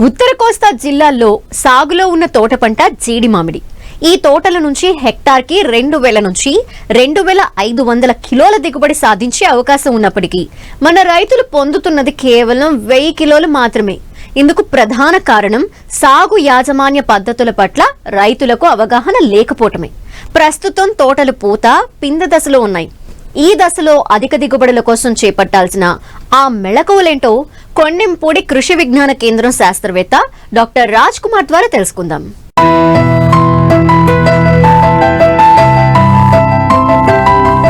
ఉత్తర కోస్తా జిల్లాల్లో సాగులో ఉన్న తోట పంట జీడి మామిడి. ఈ తోటల నుంచి హెక్టార్కి 2000 నుంచి 2500 కిలోల దిగుబడి సాధించే అవకాశం ఉన్నప్పటికీ మన రైతులు పొందుతున్నది కేవలం 1000 కిలోలు మాత్రమే. ఇందుకు ప్రధాన కారణం సాగు యాజమాన్య పద్ధతుల పట్ల రైతులకు అవగాహన లేకపోవటమే. ప్రస్తుతం తోటలు పూత పిందె దశలో ఉన్నాయి. ఈ దశలో అధిక దిగుబడుల కోసం చేపట్టాల్సిన ఆ మెళకువలేంటో కొండెంపూడి కృషి విజ్ఞాన కేంద్రం శాస్త్రవేత్త డాక్టర్ రాజ్ కుమార్ ద్వారా తెలుసుకుందాం.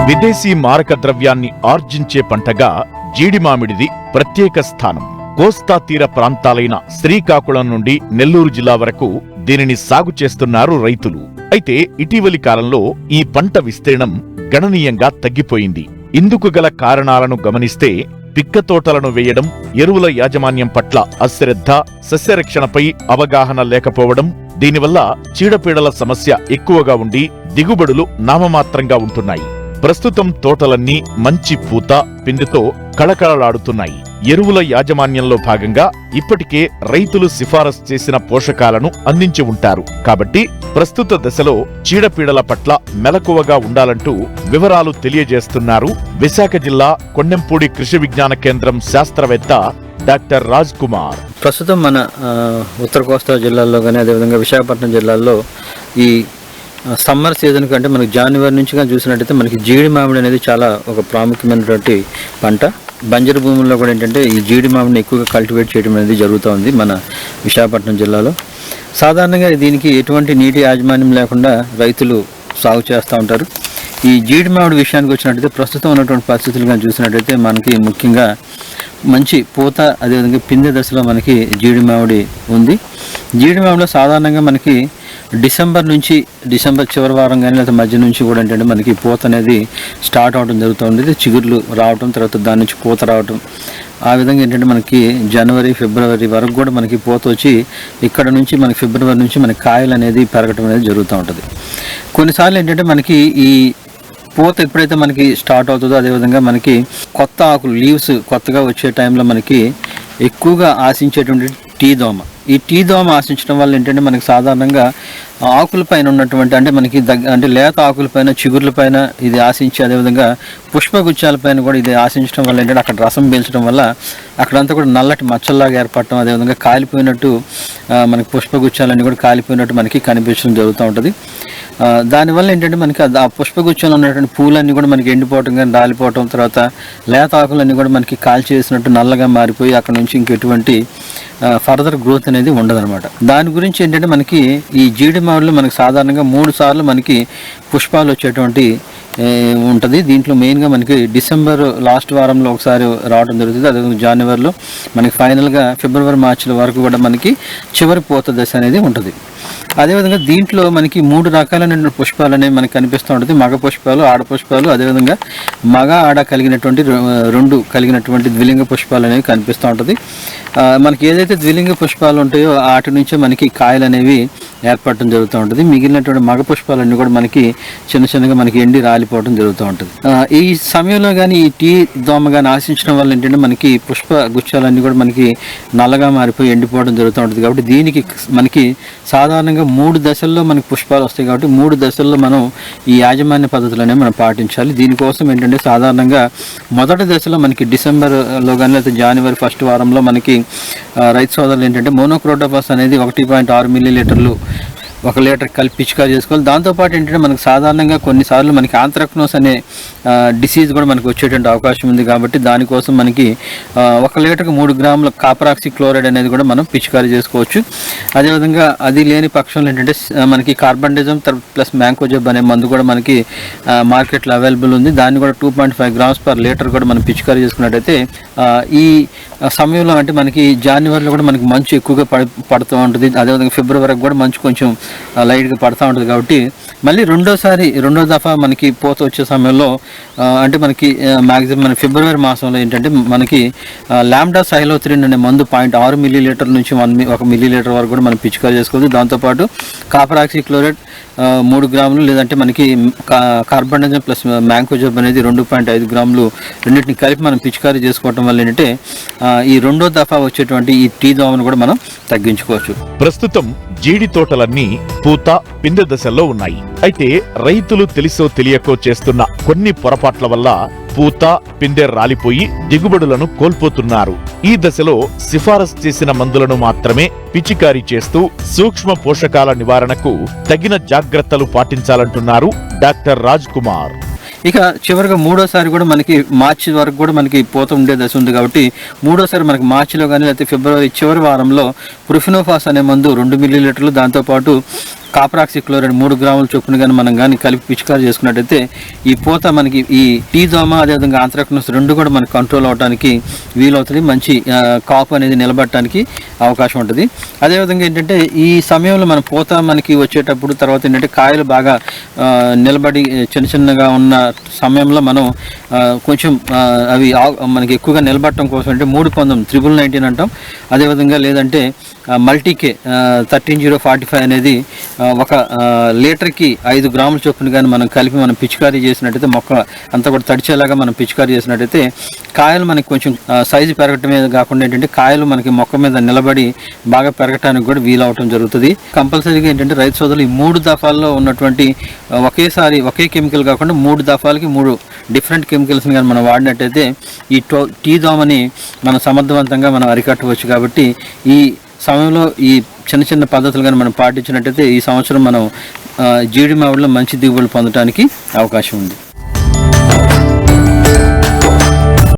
విదేశీ మారక ద్రవ్యాన్ని ఆర్జించే పంటగా జీడి మామిడిది ప్రత్యేక స్థానం. కోస్తా తీర ప్రాంతాలైన శ్రీకాకుళం నుండి నెల్లూరు జిల్లా వరకు దీనిని సాగు చేస్తున్నారు రైతులు. అయితే ఇటీవలి కాలంలో ఈ పంట విస్తీర్ణం గణనీయంగా తగ్గిపోయింది. ఇందుకు గల కారణాలను గమనిస్తే పిక్క తోటలను వేయడం, ఎరువుల యాజమాన్యం పట్ల అశ్రద్ధ, సస్యరక్షణపై అవగాహన లేకపోవడం, దీనివల్ల చీడపీడల సమస్య ఎక్కువగా ఉండి దిగుబడులు నామమాత్రంగా ఉంటున్నాయి. ప్రస్తుతం తోటలన్నీ మంచి పూత పిందెతో కళకళలాడుతున్నాయి. ఎరువుల యాజమాన్యంలో భాగంగా ఇప్పటికే రైతులు సిఫారసు చేసిన పోషకాలను అందించి ఉంటారు. కాబట్టి ప్రస్తుత దశలో చీడపీడల పట్ల మెలకువగా ఉండాలంటూ వివరాలు తెలియజేస్తున్నారు విశాఖ జిల్లా కొండెంపూడి కృషి విజ్ఞాన కేంద్రం శాస్త్రవేత్త డాక్టర్ రాజ్ కుమార్. ప్రస్తుతం మన ఉత్తర కోస్తా జిల్లాల్లో కానీ అదేవిధంగా విశాఖపట్నం జిల్లాల్లో ఈ సమ్మర్ సీజన్ కంటే మనకి జనవరి నుంచి కానీ చూసినట్టయితే మనకి జీడి మామిడి అనేది చాలా ఒక ప్రాముఖ్యమైనటువంటి పంట. బంజరు భూముల్లో కూడా ఏంటంటే ఈ జీడి మామిడిని ఎక్కువగా కల్టివేట్ చేయడం అనేది జరుగుతూ ఉంది మన విశాఖపట్నం జిల్లాలో. సాధారణంగా దీనికి ఎటువంటి నీటి యాజమాన్యం లేకుండా రైతులు సాగు చేస్తూ ఉంటారు. ఈ జీడి మామిడి విషయానికి వచ్చినట్టయితే ప్రస్తుతం ఉన్నటువంటి పరిస్థితులు కానీ చూసినట్టయితే మనకి ముఖ్యంగా మంచి పూత అదేవిధంగా పిందె దశలో మనకి జీడి మామిడి ఉంది. జీడి మామిడిలో సాధారణంగా మనకి డిసెంబర్ చివరి వారం కానీ లేదా మధ్య నుంచి కూడా ఏంటంటే మనకి పూత అనేది స్టార్ట్ అవడం జరుగుతూ ఉండేది. చిగుర్లు రావటం, తర్వాత దాని నుంచి పూత రావటం, ఆ విధంగా ఏంటంటే మనకి జనవరి ఫిబ్రవరి వరకు కూడా మనకి పూత వచ్చి ఇక్కడ నుంచి మనకి ఫిబ్రవరి నుంచి మనకి కాయలు అనేది పెరగటం అనేది జరుగుతూ ఉంటుంది. కొన్నిసార్లు ఏంటంటే మనకి ఈ పూత ఎప్పుడైతే మనకి స్టార్ట్ అవుతుందో అదేవిధంగా మనకి కొత్త ఆకులు లీవ్స్ కొత్తగా వచ్చే టైంలో మనకి ఎక్కువగా ఆశించేటువంటి టీ దోమ. ఈ టీ దోమ ఆశించడం వల్ల ఏంటంటే మనకి సాధారణంగా ఆకులపైన ఉన్నటువంటి అంటే మనకి అంటే లేత ఆకులపైన చిగుర్లపైన ఇది ఆశించి అదేవిధంగా పుష్పగుచ్చాలపైన కూడా ఇది ఆశించడం వల్ల ఏంటంటే అక్కడ రసం పీల్చడం వల్ల అక్కడంతా కూడా నల్లటి మచ్చల్లాగా ఏర్పడటం, అదేవిధంగా కాలిపోయినట్టు మనకి పుష్పగుచ్చాలన్నీ కూడా కాలిపోయినట్టు మనకి కనిపించడం జరుగుతూ ఉంటుంది. దానివల్ల ఏంటంటే మనకి ఆ పుష్పగుచ్చాలు ఉన్నటువంటి పూలన్నీ కూడా మనకి ఎండిపోవటం కానీ రాలిపోవటం, తర్వాత లేత ఆకులన్నీ కూడా మనకి కాల్చేసినట్టు నల్లగా మారిపోయి అక్కడ నుంచి ఇంకెటువంటి ఫర్దర్ గ్రోత్ అనేది ఉండదన్నమాట. దాని గురించి ఏంటంటే మనకి ఈ జీడి మామిడిలో మనకి సాధారణంగా 3 సార్లు మనకి పుష్పాలు వచ్చేటువంటి ఉంటుంది. దీంట్లో మెయిన్గా మనకి డిసెంబర్ లాస్ట్ వారంలో ఒకసారి రావడం జరుగుతుంది. అదేవిధంగా జనవరిలో మనకి ఫైనల్గా ఫిబ్రవరి మార్చిల వరకు కూడా మనకి చివరి పూత దశ అనేది ఉంటుంది. అదేవిధంగా దీంట్లో మనకి 3 రకాలైన పుష్పాలు అనేవి మనకి కనిపిస్తూ ఉంటుంది. మగ పుష్పాలు, ఆడ పుష్పాలు, అదేవిధంగా మగ ఆడ కలిగినటువంటి 2 కలిగినటువంటి ద్విలింగ పుష్పాలు అనేవి కనిపిస్తూ ఉంటుంది. మనకి ఏదైతే ద్విలింగ పుష్పాలు ఉంటాయో వాటి నుంచే మనకి కాయలు అనేవి ఏర్పడటం జరుగుతూ ఉంటుంది. మిగిలినటువంటి మగ పుష్పాలన్నీ కూడా మనకి చిన్నగా మనకి ఎండి రాలిపోవడం జరుగుతూ ఉంటుంది. ఈ సమయంలో కానీ ఈ టీ దోమ కానీ ఆశించడం వల్ల ఏంటంటే మనకి పుష్ప గుచ్చాలన్నీ కూడా మనకి నల్లగా మారిపోయి ఎండిపోవడం జరుగుతూ ఉంటుంది. కాబట్టి దీనికి మనకి సాధారణంగా 3 దశల్లో మనకి పుష్పాలు వస్తాయి. కాబట్టి 3 దశల్లో మనం ఈ యాజమాన్య పద్ధతులనే మనం పాటించాలి. దీనికోసం ఏంటంటే సాధారణంగా మొదటి దశలో మనకి డిసెంబర్లో కానీ లేదా జనవరి ఫస్ట్ వారంలో మనకి రైతు సోదరులు ఏంటంటే మోనోక్రోటోఫాస్ అనేది 1.6 మిల్లీలీటర్లు 1 లీటర్ కలిపి పిచికారీ చేసుకోవాలి. దాంతోపాటు ఏంటంటే మనకు సాధారణంగా కొన్నిసార్లు మనకి ఆంత్రాక్నోస్ అనే డిసీజ్ కూడా మనకు వచ్చేటువంటి అవకాశం ఉంది. కాబట్టి దానికోసం మనకి 1 లీటర్కి 3 గ్రాముల కాపరాక్సి క్లోరైడ్ అనేది కూడా మనం పిచికారీ చేసుకోవచ్చు. అదేవిధంగా అది లేని పక్షంలో ఏంటంటే మనకి కార్బండిజం ప్లస్ మ్యాంకోజెబ్ అనే మందు కూడా మనకి మార్కెట్లో అవైలబుల్ ఉంది. దాన్ని కూడా 2.5 గ్రామ్స్ పర్ లీటర్ కూడా మనం పిచికారీ చేసుకున్నట్టయితే ఈ సమయంలో అంటే మనకి జనవరిలో కూడా మనకి మంచు ఎక్కువగా పడుతూ ఉంటుంది. అదేవిధంగా ఫిబ్రవరికి కూడా మంచు కొంచెం లైట్గా పడుతూ ఉంటుంది కాబట్టి మళ్ళీ రెండో దఫా మనకి పూత వచ్చే సమయంలో అంటే మనకి మ్యాక్సిమం మన ఫిబ్రవరి మాసంలో ఏంటంటే మనకి లాంబ్డా సైలోత్రిన్ అనే మందు 0.6 మిల్లీలీటర్ నుంచి 1 మిల్లీలీటర్ వరకు కూడా మనం పిచికారీ చేసుకోవచ్చు. దాంతోపాటు కాపర్ ఆక్సిక్లోరైడ్ 3 గ్రాములు, లేదంటే మనకి కార్బన్డజం ప్లస్ మ్యాంకోజబ్ అనేది 2.5 గ్రాములు రెండింటిని కలిపి మనం పిచికారీ చేసుకోవటం వల్ల ఏంటంటే ఈ రెండో దఫా వచ్చేటువంటి ఈ టీ దోమను కూడా మనం తగ్గించుకోవచ్చు. ప్రస్తుతం జీడి తోటలన్నీ పూత పిందె దశల్లో ఉన్నాయి. అయితే రైతులు తెలిసో తెలియకో చేస్తున్న కొన్ని పొరపాట్ల వల్ల పూత పిందె రాలిపోయి దిగుబడులను కోల్పోతున్నారు. ఈ దశలో సిఫారసు చేసిన మందులను మాత్రమే పిచికారీ చేస్తూ సూక్ష్మ పోషకాల నివారణకు తగిన జాగ్రత్తలు పాటించాలంటున్నారు డాక్టర్ రాజ్ కుమార్. ఇక చివరిగా మూడోసారి కూడా మనకి మార్చి వరకు కూడా మనకి పూత ఉండే దశ ఉంది కాబట్టి మూడోసారి మనకి మార్చిలో కానీ లేకపోతే ఫిబ్రవరి చివరి వారంలో ప్రొఫినోఫాస్ అనే మందు 2 మిల్లీలీటర్లు, దాంతోపాటు కాపర్ ఆక్సిక్లోరైడ్ 3 గ్రాముల చొప్పున కానీ మనం కానీ కలిపి పిచికారీ చేసుకున్నట్టయితే ఈ పూత మనకి ఈ టీ దోమ అదేవిధంగా ఆంత్రాక్నోస్ 2 కూడా మనకి కంట్రోల్ అవడానికి వీలవుతుంది. మంచి కాపు అనేది నిలబడటానికి అవకాశం ఉంటుంది. అదేవిధంగా ఏంటంటే ఈ సమయంలో మన పూత మనకి వచ్చేటప్పుడు తర్వాత ఏంటంటే కాయలు బాగా నిలబడి చిన్నగా ఉన్న సమయంలో మనం కొంచెం అవి మనకి ఎక్కువగా నిలబడటం కోసం అంటే 319 అంటాం. అదేవిధంగా లేదంటే మల్టీకే 13045 అనేది ఒక లీటర్కి 5 గ్రాముల చొప్పున కానీ మనం కలిపి మనం పిచికారీ చేసినట్టయితే మొక్క అంతా కూడా తడిచేలాగా మనం పిచికారీ చేసినట్టయితే కాయలు మనకి కొంచెం సైజు పెరగటమే కాకుండా ఏంటంటే కాయలు మనకి మొక్క మీద నిలబడి బాగా పెరగటానికి కూడా వీలవటం జరుగుతుంది. కంపల్సరీగా ఏంటంటే రైతు సోదరులు ఈ 3 దఫాల్లో ఉన్నటువంటి ఒకేసారి ఒకే కెమికల్ కాకుండా 3 దఫాలకి 3 డిఫరెంట్ కెమికల్స్ని కానీ మనం వాడినట్టయితే ఈ టీ దోమని మనం సమర్థవంతంగా మనం అరికట్టవచ్చు. కాబట్టి ఈ సమయంలో ఈ చిన్న పద్ధతులు కానీ మనం పాటించినట్టయితే ఈ సంవత్సరం మనం జీడి మామిడిలో మంచి దిగుబడులు పొందడానికి అవకాశం ఉంది.